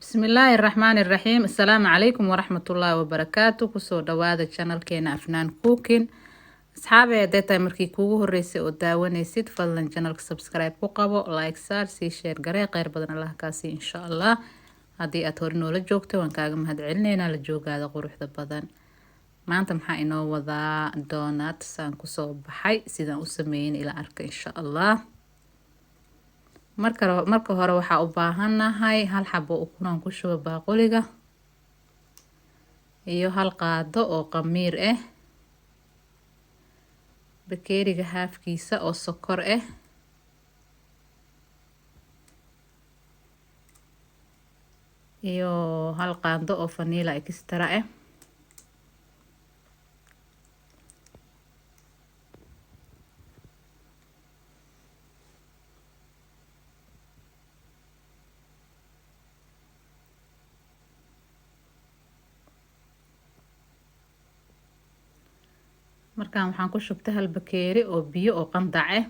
بسم الله الرحمن الرحيم. السلام عليكم ورحمة الله وبركاته. كسو دوادا channel كينا أفنان كوكين. أصحابي داتا مركي كوغو هريسي وداوانيسيد فضلا channel سبسكرايب كوقابو لايك سار سي شير غري غير بدن الله كاسي إن شاء الله. هادي أتورنو لجوكتو وان كاغم هاد علنينا لجوغ هذا قروح دبادان maanta maxaa inoo wadaa doonat saan kusoo baxay sidaan u sameeyin ila arka insha Allah. marka hore waxaa u baahanahay hal xabo ukunaan ku shubo baaquliga iyo hal qaado oo qamiir ah, bakeeriga haafkiisa oo sokor ah, iyo hal qaado oo vanilla extra ah. markaan waxaan ku shubtay hal bakeeri oo biyo oo qandac ah.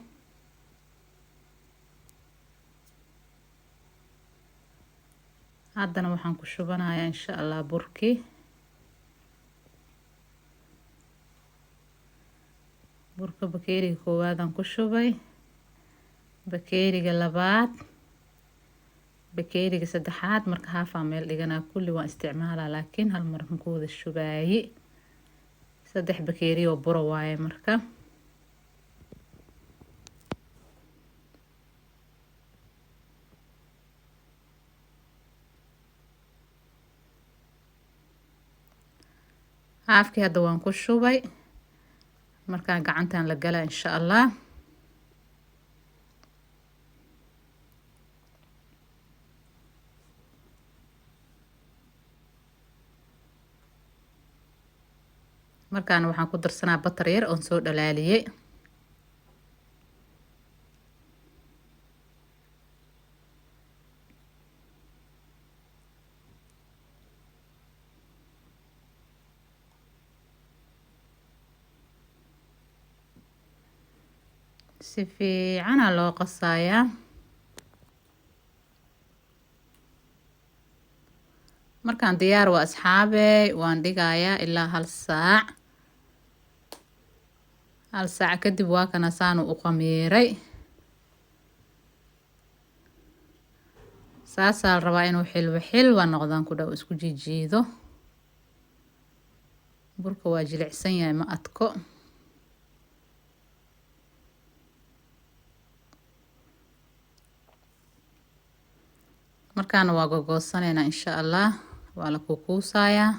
haddana waxaan ku shubanayaa insha Allah burkii. burka bakeeriga koowaadaan ku shubay, bakeeriga labaad, bakeeriga saddexaad. marka haafaa meel dhiganaa kulli waan isticmaalaa laakiin hal mar ma ku wada shubaayay. 3 bakeeri oo buro waaye marka. haafkii hadda waan ku shubay, markaan gacantaan la galaa insha Allah. markaan waxaan ku darsanaa batar yar oon soo dhalaaliyay. si fiican loo qasayaa. markaan diyaar waa asxaabey, waan dhigayaa ilaa hal saac. hal saac kadib waa kana saan u qamiiray. saasaa la rabaa inuu xilwa noqdaan ku dhow isku jiijiido. burka waa jilicsan yahay ma adko. markaana waa gogoosanaynaa insha Allah. waa la kuukuusayaa.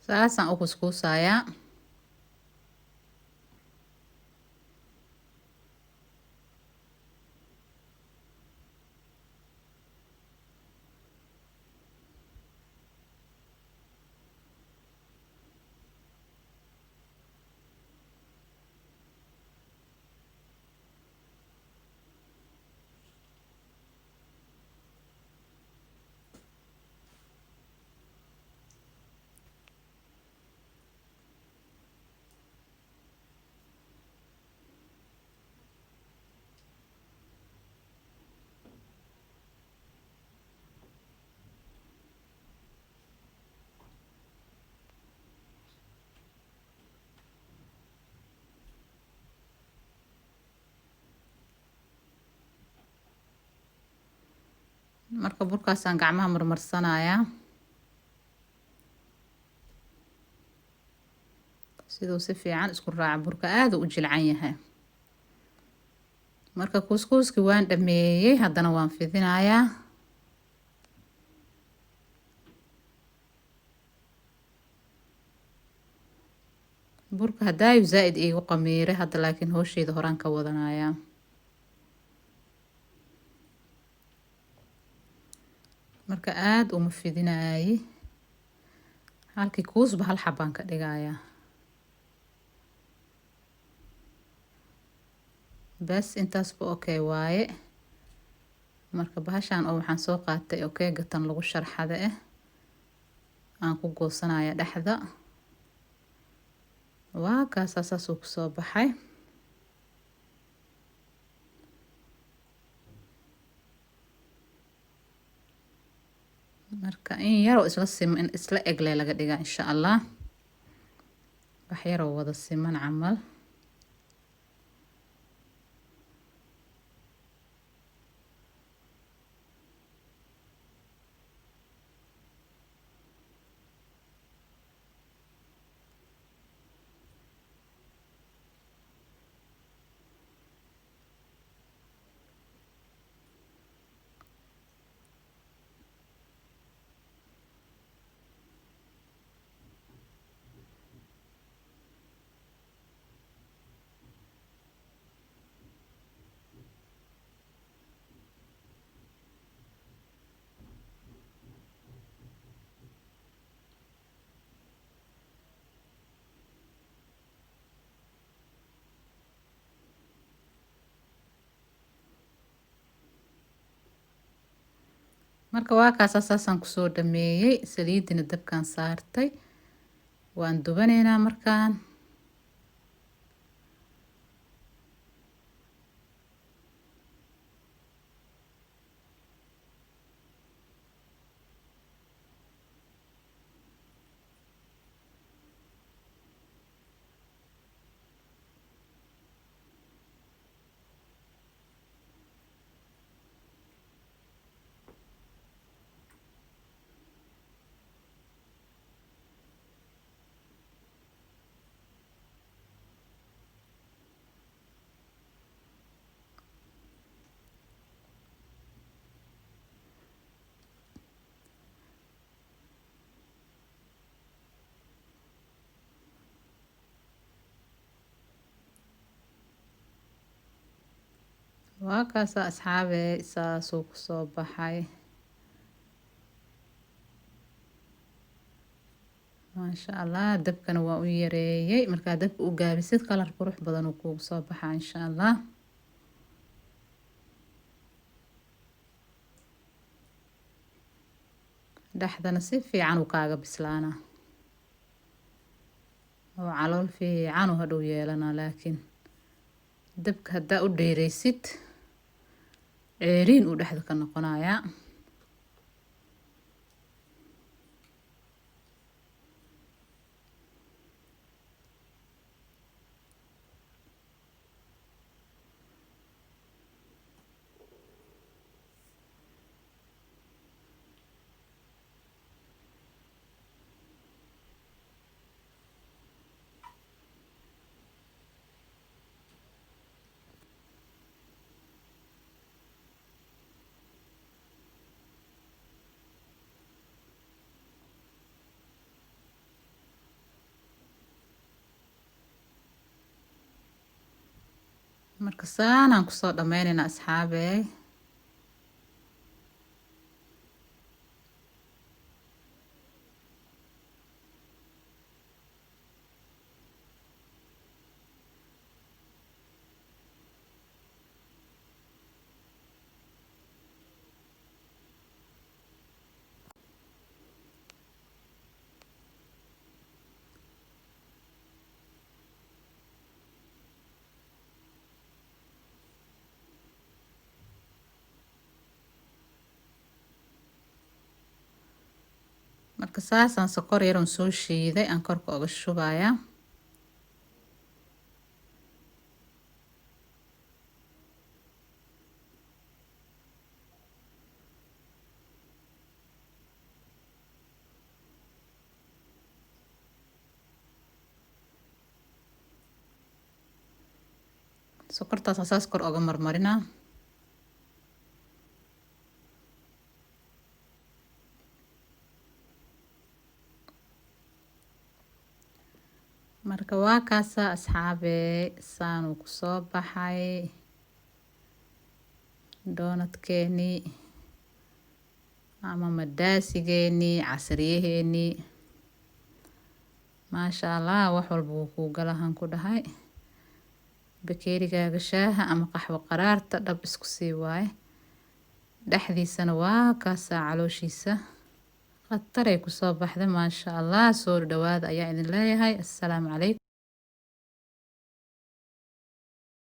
saasaan u kuskuusayaa. marka burkaasaan gacmaha marmarsanayaa siduu si fiican isku raaca. burka aad u jilcan yahay. marka kuskuuski waan dhameeyay, haddana waan fidinayaa. burka hadaayu zaa'id iigu qamiiray hadda, laakiin hoosheyda horaan ka wadanayaa. marka aad uma fidinaayay halkii kuusba hal xabaan ka dhigayaa bas intaasba okay waaye marka bahashaan oo waxaan soo qaatay okay gatan lagu sharxada aan ku goosanaya dhexda waa kaas asaas uu kusoo baxay marka in yar oo isla egle laga dhigaa insha Allah wax yar oo wada siman camal marka waa kaas asaasaan kusoo dhameeyay saliidina dabkaan saartay waan dubaneynaa markaan waa kaas asxaabe saasuu kusoo baxay maasha Allah dabkana waa u yareeyay markaa dabka u gaabisid kalar qurux badan uu kugu soo baxaa insha Allah dhaxdana si fiican uu kaaga bislaana oo calool fiican uu hadhow yeelana laakiin dabka haddaa u dheeraysid ceeriin uu dhexda ka noqonayaa marka saanaan kusoo dhammaynayna asxaabe marka saasaan sokor yar oo soo shiiday aan korka uga shubayaa sokortaas asaas kor uga marmarinaa marka waa kaasa asxaabe saanuu kusoo baxay doonadkeeni ama madaasigeeni casriyaheeni maasha allah wax walba wuu kuu galahan ku dhahay bakeerigaaga shaaha ama qaxwo qaraarta dhab isku sii waaye dhexdiisana waa kaasaa calooshiisa qataray kusoo baxda maasha allah soo dhawaada ayaa idin leeyahay assalaamu calaykum